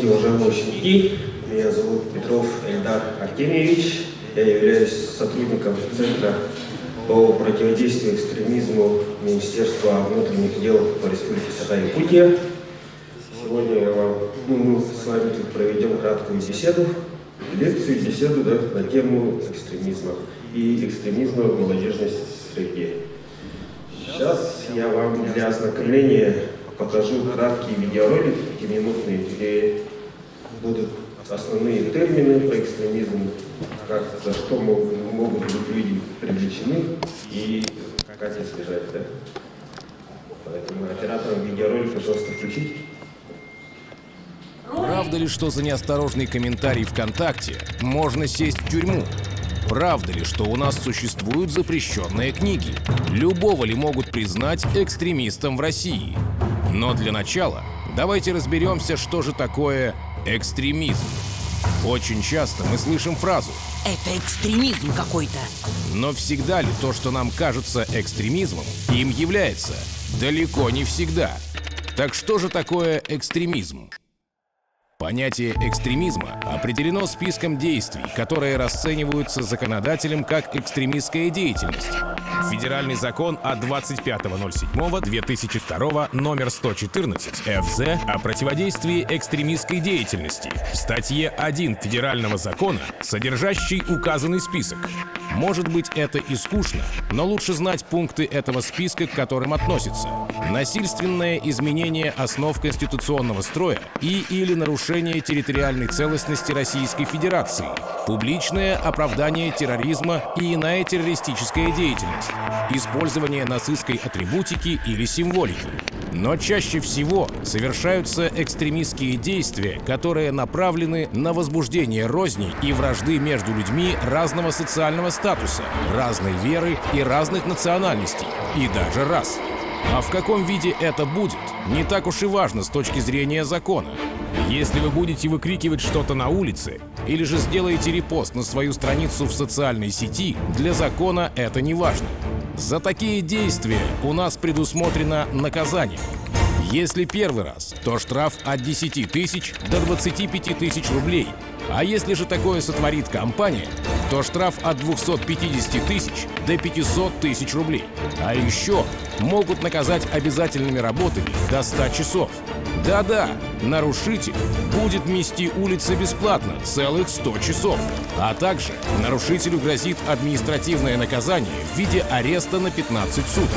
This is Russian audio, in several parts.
Здравствуйте, уважаемые ученики. Меня зовут Петров Эльдар Артемьевич. Я являюсь сотрудником Центра по противодействию экстремизму Министерства внутренних дел по Республике Саха-Якутия. Сегодня мы с вами тут проведем краткую беседу, беседу на тему экстремизма и экстремизма в молодежной среде. Сейчас я вам для ознакомления покажу краткий видеоролик, 5-минутный, где будут основные термины по экстремизму, за что могут быть люди привлечены и как избежать. Да? Поэтому операторам видеоролик, пожалуйста, включить. Правда ли, что за неосторожный комментарий ВКонтакте можно сесть в тюрьму? Правда ли, что у нас существуют запрещенные книги? Любого ли могут признать экстремистом в России? Но для начала давайте разберемся, что же такое экстремизм. Очень часто мы слышим фразу «Это экстремизм какой-то». Но всегда ли то, что нам кажется экстремизмом, им является? Далеко не всегда. Так что же такое экстремизм? Понятие экстремизма определено списком действий, которые расцениваются законодателем как экстремистская деятельность. Федеральный закон от 25.07.2002 номер 114 ФЗ о противодействии экстремистской деятельности в статье 1 Федерального закона, содержащий указанный список. Может быть, это и скучно, но лучше знать пункты этого списка, к которым относятся: насильственное изменение основ конституционного строя или нарушение территориальной целостности Российской Федерации, публичное оправдание терроризма и иная террористическая деятельность, использование нацистской атрибутики или символики. Но чаще всего совершаются экстремистские действия, которые направлены на возбуждение розни и вражды между людьми разного социального статуса, разной веры и разных национальностей, и даже рас. А в каком виде это будет, не так уж и важно с точки зрения закона. Если вы будете выкрикивать что-то на улице или же сделаете репост на свою страницу в социальной сети, для закона это не важно. За такие действия у нас предусмотрено наказание. Если первый раз, то штраф от 10 тысяч до 25 тысяч рублей. А если же такое сотворит компания, то штраф от 250 тысяч до 500 тысяч рублей. А еще могут наказать обязательными работами до 100 часов. Да-да, нарушитель будет мести улицы бесплатно целых 100 часов. А также нарушителю грозит административное наказание в виде ареста на 15 суток.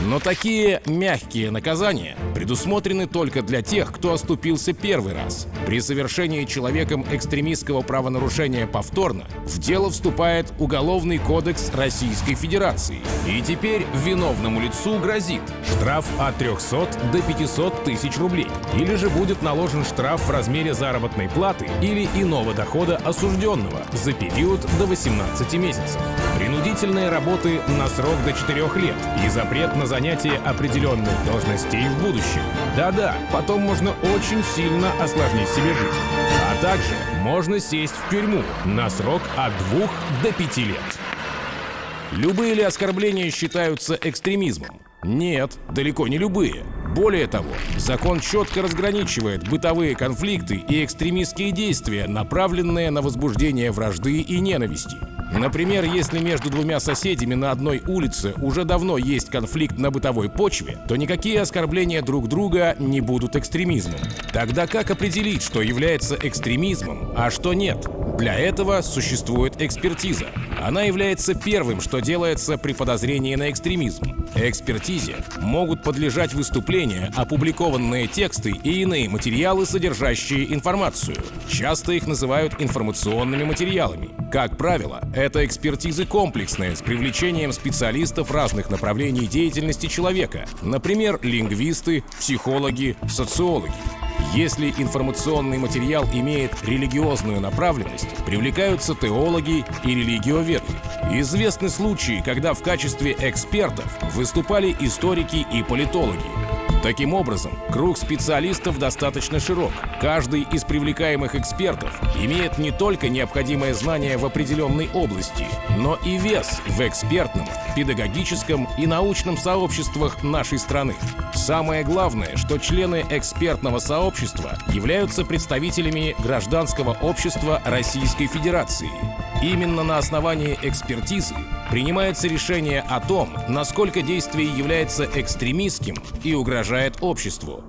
Но такие мягкие наказания предусмотрены только для тех, кто оступился первый раз. При совершении человеком экстремистского правонарушения повторно в дело вступает Уголовный кодекс Российской Федерации. И теперь виновному лицу грозит штраф от 300 до 500 тысяч рублей. Или же будет наложен штраф в размере заработной платы или иного дохода осужденного за период до 18 месяцев. Принудительные работы на срок до 4 лет и запрет на занятие определенных должностей в будущем. Да-да, потом можно очень сильно осложнить себе жизнь. А также можно сесть в тюрьму на срок от 2 до 5 лет. Любые ли оскорбления считаются экстремизмом? Нет, далеко не любые. Более того, закон четко разграничивает бытовые конфликты и экстремистские действия, направленные на возбуждение вражды и ненависти. Например, если между двумя соседями на одной улице уже давно есть конфликт на бытовой почве, то никакие оскорбления друг друга не будут экстремизмом. Тогда как определить, что является экстремизмом, а что нет? Для этого существует экспертиза. Она является первым, что делается при подозрении на экстремизм. Экспертизе могут подлежать выступления, опубликованные тексты и иные материалы, содержащие информацию. Часто их называют информационными материалами. Как правило, это экспертизы комплексные, с привлечением специалистов разных направлений деятельности человека, например, лингвисты, психологи, социологи. Если информационный материал имеет религиозную направленность, привлекаются теологи и религиоведы. Известны случаи, когда в качестве экспертов выступали историки и политологи. Таким образом, круг специалистов достаточно широк. Каждый из привлекаемых экспертов имеет не только необходимое знание в определенной области, но и вес в экспертном, педагогическом и научном сообществах нашей страны. Самое главное, что члены экспертного сообщества являются представителями гражданского общества Российской Федерации. Именно на основании экспертизы принимается решение о том, насколько действие является экстремистским и угрожает обществу.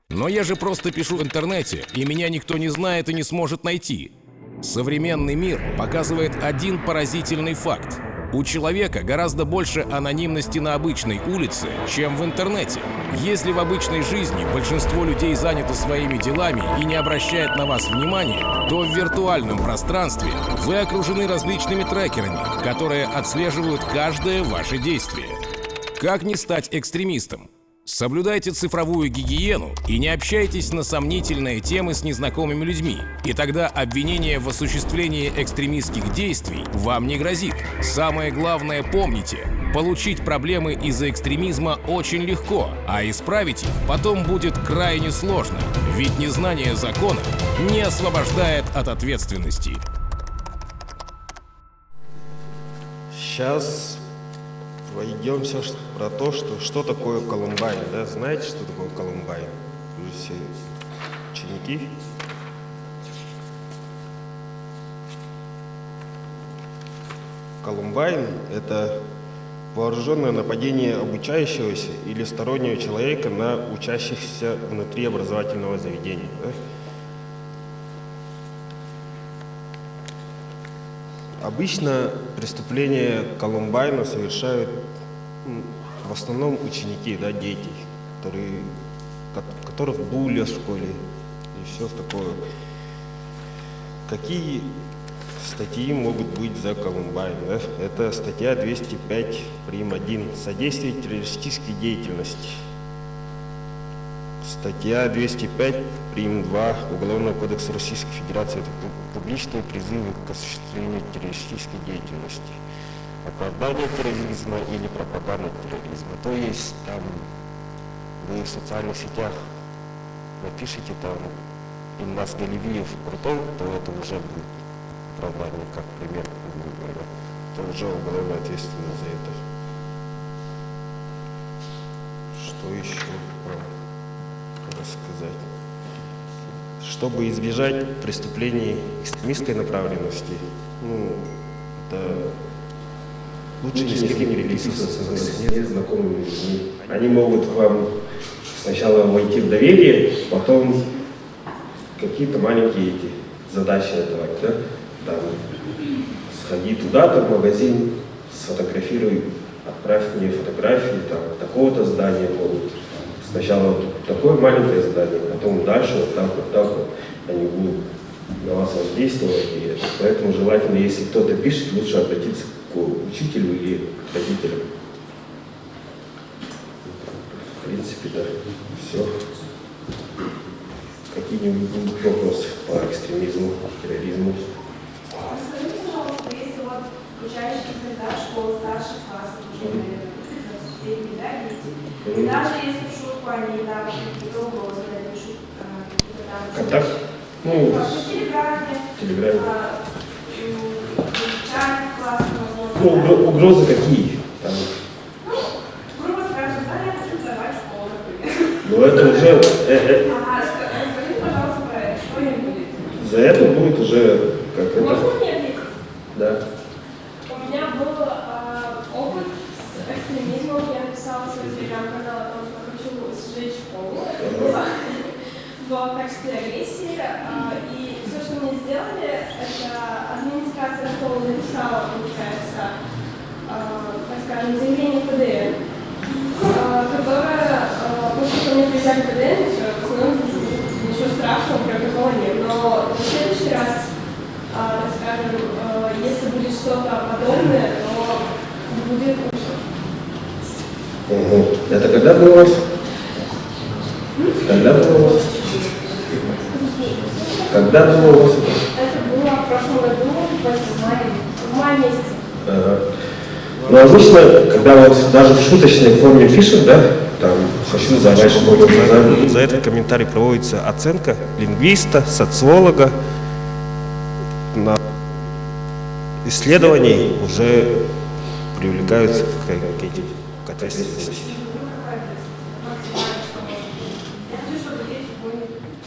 Но я же просто пишу в интернете, и меня никто не знает и не сможет найти. Современный мир показывает один поразительный факт. У человека гораздо больше анонимности на обычной улице, чем в интернете. Если в обычной жизни большинство людей занято своими делами и не обращает на вас внимания, то в виртуальном пространстве вы окружены различными трекерами, которые отслеживают каждое ваше действие. Как не стать экстремистом? Соблюдайте цифровую гигиену и не общайтесь на сомнительные темы с незнакомыми людьми, и тогда обвинение в осуществлении экстремистских действий вам не грозит. Самое главное, помните, получить проблемы из-за экстремизма очень легко, а исправить их потом будет крайне сложно, ведь незнание закона не освобождает от ответственности. Сейчас пройдемся про то, что такое Колумбайн. Да? Знаете, что такое Колумбайн? Вы все ученики. Колумбайн — это вооруженное нападение обучающегося или стороннего человека на учащихся внутри образовательного заведения. Да? Обычно преступления Колумбайна совершают в основном ученики, да, дети, которых булят в школе и все такое. Какие статьи могут быть за Колумбайн? Да? Это статья 205 прим. 1 «Содействие террористической деятельности». Статья 205 прим. 2 Уголовного кодекса Российской Федерации — это публичные призывы к осуществлению террористической деятельности, оправдание терроризма или пропаганда терроризма. То есть там вы в социальных сетях напишите там Ильназ Галевиев крутой, то это уже будет оправдание, как пример, то уже уголовная ответственность за это. Что еще рассказать? Чтобы избежать преступлений экстремистской направленности, это лучше ни с кем не переписываться с незнакомыми людьми. Они могут к вам сначала войти в доверие, потом какие-то маленькие эти задачи давать, да? Там, сходи туда-то в магазин, сфотографируй, отправь мне фотографии там, такого-то здания могут. Сначала такое маленькое задание, потом дальше вот так вот они будут на вас воздействовать. И поэтому желательно, если кто-то пишет, лучше обратиться к учителю или к родителям. В принципе, да, все. Какие-нибудь будут вопросы по экстремизму, терроризму? Скажите, пожалуйста, если вот учащиеся школы старших классов, уже, да, дети, и даже если в шутку они там какие-то угрозы напишут, Контакт? В Телеграме. Чат классного. Угрозы какие? Там. Грубо скажем, да, я хочу взорвать школу, например. Ну это уже... Скажите, пожалуйста, про это, что им будет? За это будет уже как это... Можно мне ответить? Да. У меня был опыт с экстремизмом. Я написала в свой телеграм-канал о том, что хочу сжечь школу в качестве агрессии. И все, что мы сделали, это администрация школы написала, получается, так скажем, заявление в ПДН, которое, после того, как мне приезжали в ПДН, в основном ничего страшного, прям такого нет. Но в следующий раз, так скажем, если будет что-то подобное, то будет лучше. Это когда было? Когда было? Когда было? Это было в прошлом году, в мае месяце. Но обычно, когда вот даже в шуточной форме пишут, да, там Хочу за этот комментарий проводится оценка лингвиста, социолога. На исследований уже привлекаются к ответственности.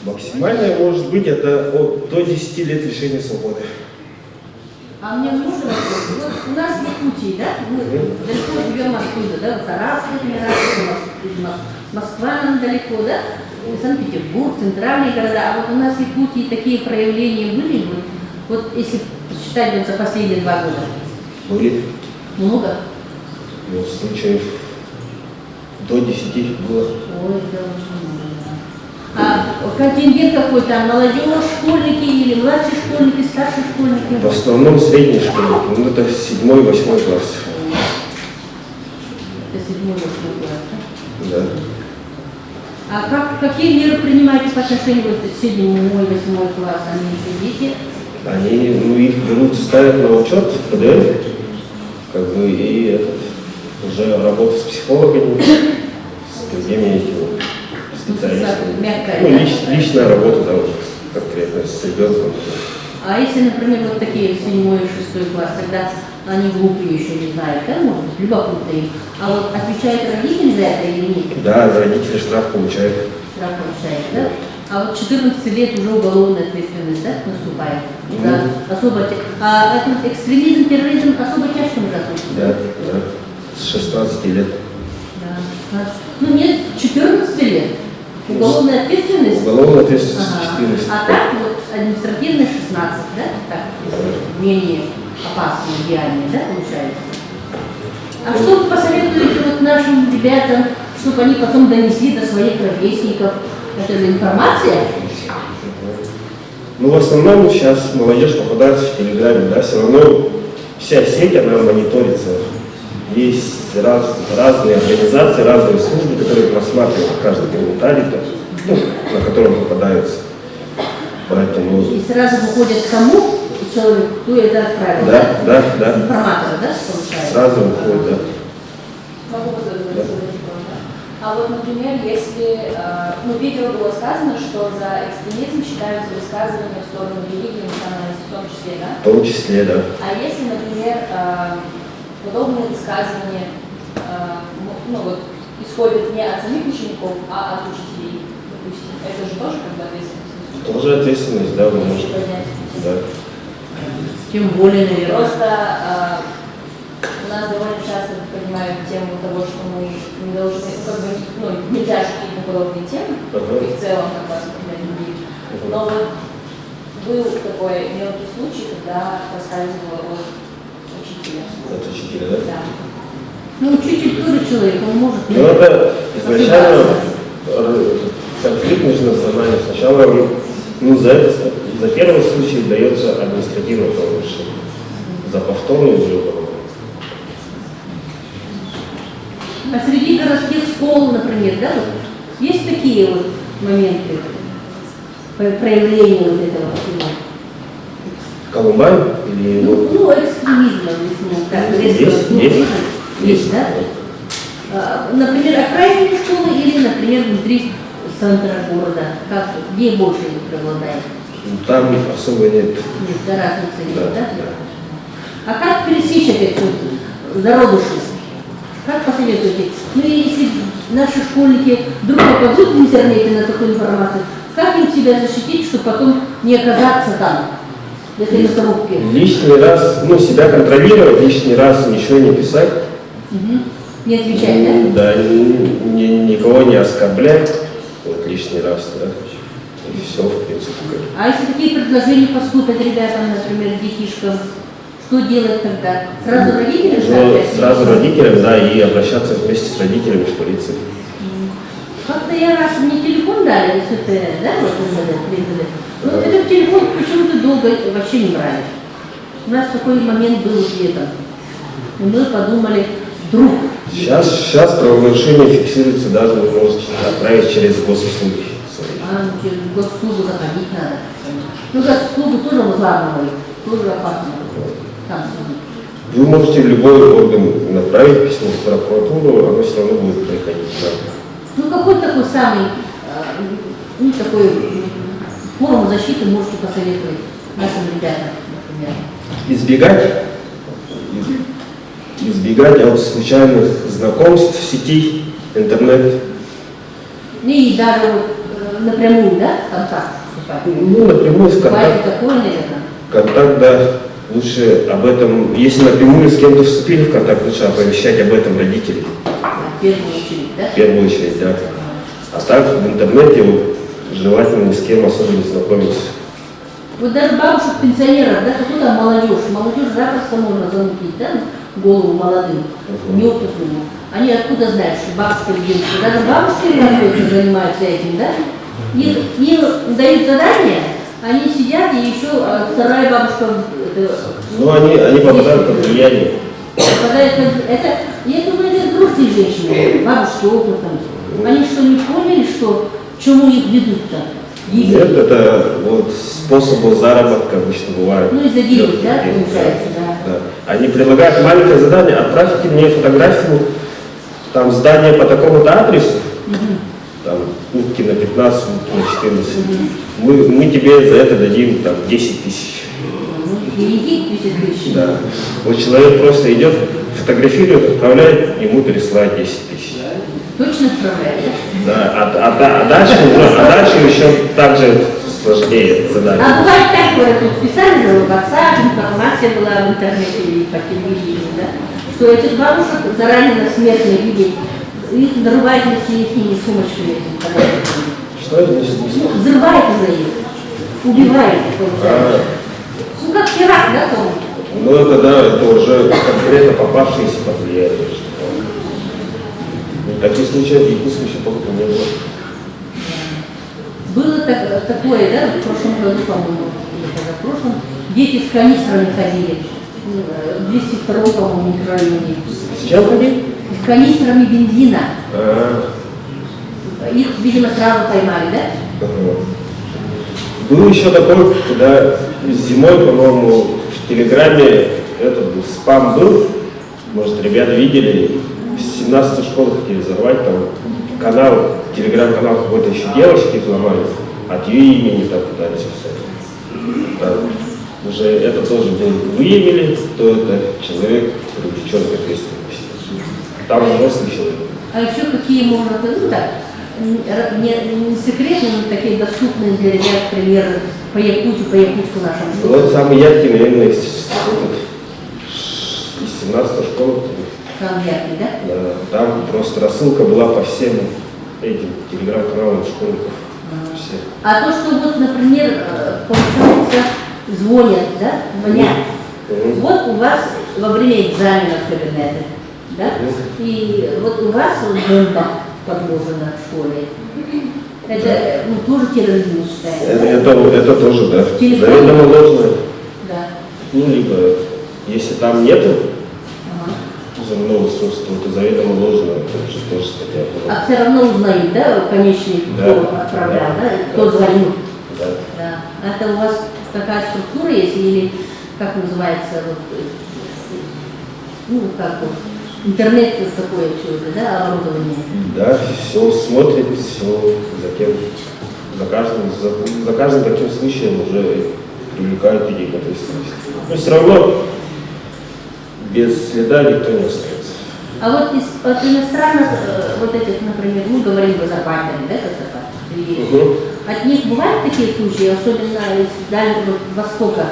Максимальное может быть это до 10 лет лишения свободы. А мне можно вопрос? Вот у нас в Якутии, да? Мы далеко живем оттуда, да? Вот Саратов, Москва нам далеко, да? Санкт-Петербург, центральные города. А вот у нас в Якутии такие проявления были? Вот если посчитать вот за последние 2 года. Были? Много? Ну, случаев до 10 было. Ой, да, очень много. А контингент какой там? Молодежь, школьники или младшие школьники, старшие школьники? В основном средние школьники. Ну, это 7-8 класс. Это 7-8 класс, да? Да. А какие меры принимаете по отношению к 7-8 класс? Они дети? Они, ну, их берут, ставят на учет в ПДР, как бы, и уже работа с психологами, с другими этими специалистами. Мягкая, ну, да? личная работа, да, вот, конкретно с ребенком. А если, например, вот такие 7-6 класс, когда они глупые еще не знают, да, может быть, любопытные, а вот отвечает родитель за это или нет? Да, родители штраф получают. Штраф получает, да? А вот 14 лет уже уголовная ответственность, да, наступает? Да, особо. А этот экстремизм, терроризм особо тяжко уже относится? Да, да, с 16 лет. Да, 16. Ну нет, 14 лет. Уголовная ответственность? Уголовная ответственность 14. А так вот административная 16, да? Так, менее опасные деяния, да, получается? А что вы посоветуете вот нашим ребятам, чтобы они потом донесли до своих ровесников? Это же информация? Ну, в основном сейчас молодежь попадается в Телеграме, да, все равно вся сеть, она мониторится. Есть разные организации, разные службы, которые просматривают каждый комментарий, ну, на котором попадаются. Поэтому... И сразу выходит кому человек, кто это отправил, да? Да, да. Информатор, да, получается? Сразу выходит, да. Могу задать А вот, например, если в видео было сказано, что за экстремизм считаются высказывания в сторону религии и национальности, в том числе, да? В том числе, да. А если, например, подобные высказывания исходят не от самих учеников, а от учителей, допустим, это же тоже как бы ответственность? Тоже ответственность, да, вы можете. Да. Тем более, наверное. Просто у нас довольно часто поднимают тему того, что мы не должны, нельзя шутить на подобные темы, и в целом как вас люди. Но вот был такой мелкий случай, когда рассказывала от учителя. От учителя, да? Да. Ну, учитель тоже человек, он может... Ну, это изначально конфликт межнациональный. Сначала за первый случай дается административное правонарушение. За повторный уже уголовное. А среди городских школ, например, да, вот, есть такие вот моменты проявления вот этого всего? Колумбайн или... Ну, экстремизма, если так, есть, да? Например, окраинные школы или, например, внутри центра города? Где больше преобладает? Там особо нет. Нет, да, разницы нет, да? Да. А как пересечь опять вот зародыши? Как посоветуете? Ну, если наши школьники вдруг попадут в интернете на такую информацию, как им себя защитить, чтобы потом не оказаться там, в этой мясорубке? Лишний раз, себя контролировать, лишний раз ничего не писать. Угу. Не отвечать, да? Да, никого не оскорблять, вот лишний раз, да. И все, в принципе. А если такие предложения поступят ребятам, например, детишкам, что делать тогда? Сразу родителям? Сразу родителям, да, и обращаться вместе с родителями в полицию. Как-то я раз мне телефон дали, СТР, да, вот но этот телефон почему-то долго вообще не брали. У нас такой момент был летом. И мы подумали, вдруг. Сейчас правонарушение фиксируется, даже вы можете отправить через госуслуги. Через госуслугу заходить надо. Ну, госуслугу тоже взламывают, тоже опасно. Там Вы можете любой орган направить письмо в прокуратуру, оно все равно будет приходить. Да. Ну, какой такой самый, ну, такой форму защиты можете посоветовать нашим ребятам, например? Избегать от случайных знакомств в сети, интернет. И даже вот напрямую, да, в контакт вступать? Ну, напрямую в Бывает контакт. такое, наверное. Контакт, да. Лучше об этом, если напрямую с кем-то вступили в контакт, лучше оповещать об этом родителей. В первую очередь, да? В первую очередь, да. А так в интернете желательно ни с кем особо не знакомиться. Вот даже бабушек-пенсионеров, да, какую там молодежь. Молодежь запросто можно замутить, да, голову молодым, неопытным. Они откуда знают, что бабушка или дедушка? Даже бабушки иногда занимаются этим, да? Им дают задание, они сидят, и еще вторая бабушка... Ну, они попадают под влияние. Я думаю, это взрослые женщины, бабушки опытом. Они что, не поняли, что к чему их ведут-то? Нет, это вот способы заработка обычно бывают. Ну, из-за денег, да, получается, да. Они предлагают маленькое задание, отправьте мне фотографию там здания по такому-то адресу, там утки на 15, утки на 14. Мы тебе за это дадим там 10 тысяч. Береги 10 тысяч. Да. Вот человек просто идет, фотографирует, отправляет, ему пересылают 10 тысяч. Точно отправляет, да? Да, а дальше еще также сложнее задание. А бывает так, вот тут писали за WhatsApp, информация была в интернете или по телевидению, да, что этих бабушек заранее на смертной виде, их взрывает вместе с ними сумочками этим подарками. Что это значит? Взрывает уже их, убивает, получается. Ну как теракт, да, Том? Ну это да, это уже конкретно попавшиеся под влияние. Таких случаев в Якутске еще пока не было. Было такое, да, в прошлом году, по-моему, или позапрошлом, дети с канистрами ходили, в 202, по-моему, микрорайоне. С чем ходили? С канистрами бензина. Их, видимо, сразу поймали, да? Был еще такой, когда зимой, по-моему, в Телеграме этот спам был, может, ребята видели, в 17 школах хотели взорвать, там канал, телеграм-канал какой-то еще девочки взломали, от ее имени там пытались писать. Там уже это тоже выявили, кто это человек, привлечен к ответственности. Там взрослый человек. А еще какие можно, ну так, не секретные, но такие доступные для ребят примеры по Якутску нашему. Вот самый яркий, наверное, из 17 школы. Там яркий, да? Да, там просто рассылка была по всем этим телеграм-каналам школьников. Все. А то, что вот, например, получается, звонят, да, звонят. Вот у вас во время экзамена особенно это, да? И вот у вас бомба подложена в школе. Это тоже терроризм считается. Это тоже, да. Телефон? Заведомо ложное. Да. Ну, либо, если там нету взрывного устройства, то заведомо ложное, это же тоже статья. А все равно узнают, да, конечный, кто отправлял, да, кто звонил. Да. Да. Это у вас такая структура есть или как называется, вот, ну, как вот, интернет такое все это, да, оборудование? Да, все смотрит, все за кем. За каждым таким случаем уже привлекают людей к ответственности. Но все равно без следа никто не остается. А вот от иностранных, вот этих, например, мы говорим газопарками, да, газопарками, от них бывают такие случаи, особенно из Дальнего Востока,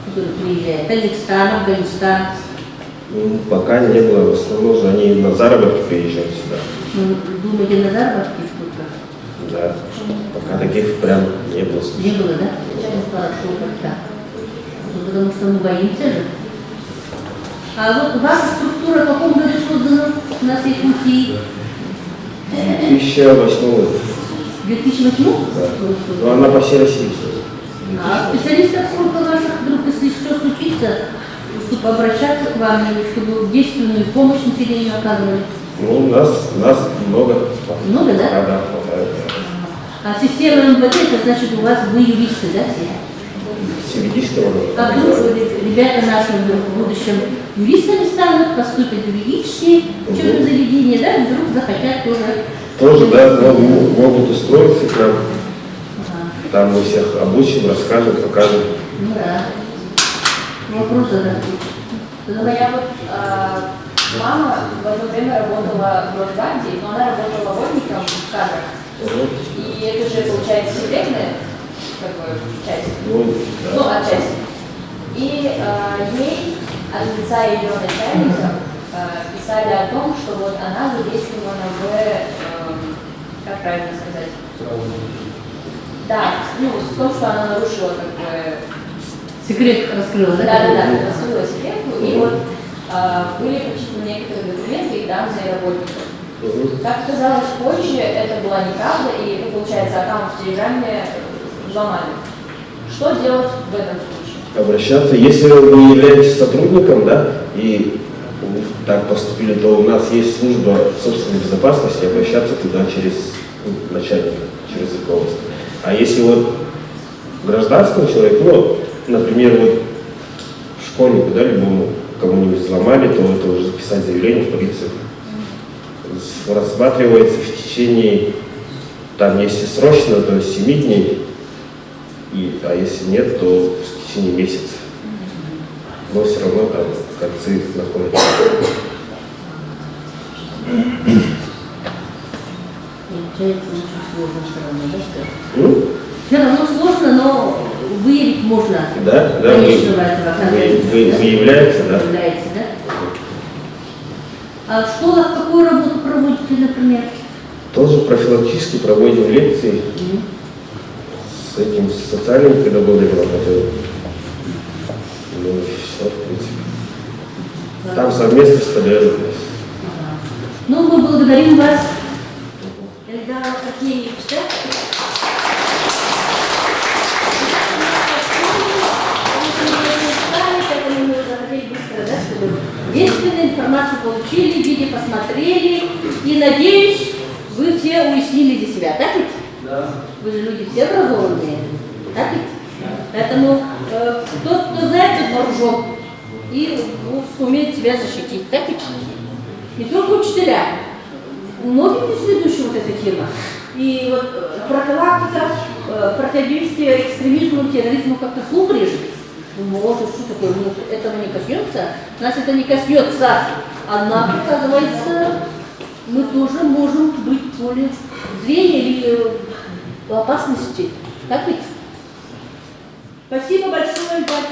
которые приезжают, Таджикистан, Афганистан? Ну, пока не было, в основном же они на заработки приезжают сюда. Ну, думаете, на заработки сколько? Да, пока таких прям не было. Не было, да? Ну, хорошо, как так. Ну, потому что мы боимся же. А вот ваша структура в каком году создана на всей пути? 2008 год. 2008? Да. Но она по всей России. А специалистов сколько ваших, вдруг, если что случится, чтобы обращаться к вам, чтобы действенную помощь населению оказывали? Ну, нас много. Много, да? Да, хватает. А система МВД, это значит, у вас вы юристы, да, все? С юридического. А вдруг ребята наши в будущем юристами станут, поступят в юридические учебные заведения, да, и вдруг захотят тоже тоже, да, могут устроиться к нам. Ага. Там мы всех обучим, расскажем, покажем. Ну да. Вопрос задать. Моя вот мама в одно время работала в Росбанке, но она работала работником в кадрах. И это же, получается, секретная как бы, часть. Ну, отчасти. И ей от лица ее начальника писали о том, что вот она задействована в, как правильно сказать? Да, ну, в том, что она нарушила как бы... Секрет раскрыла, да? Да, раскрыла секретку, и вот были почти некоторые документы и данные работников. Как оказалось позже, это была неправда, и, ну, получается, аккаунт в Телеграме взломали. Что делать в этом случае? Обращаться, если вы являетесь сотрудником, да, и так поступили, то у нас есть служба собственной безопасности, обращаться туда через начальника, через руководство. А если вот гражданскому человеку, ну, например, вот школьнику, да, любому, кому-нибудь взломали, то это уже записать заявление в полицию. Рассматривается в течение, там, если срочно, то 7 дней, а если нет, то в течение месяца. Но все равно там концы находятся. Получается, очень сложно все равно, да, что? Все равно сложно, но выявить можно. Да, выявляется, да. Выявляется, да? А в школах какую работу проводите, например? Тоже профилактически проводим лекции. С этим с социальными педагогами работаем. Ну и все, в принципе. Там совместно с ПДР. Ну, мы благодарим вас. Эльдар Хакимович, да? Поэтому мы захотели быстро, да, чтобы действенную информацию получили, видео посмотрели. И, надеюсь, вы все уяснили для себя, так ведь? Да. Вы же люди все образованные, так ведь? Поэтому тот, кто знает, тот вооружен. И сумеет себя защитить, так ведь? Не только учителя. Многим не следующая вот эта тема. И вот профилактика, противодействие экстремизму, терроризму как-то слух режет. Может, что такое, этого не коснется? Нас это не коснется. Однако, оказывается, мы тоже можем быть в поле зрения или в опасности. Так ведь? Спасибо большое, Эльдар.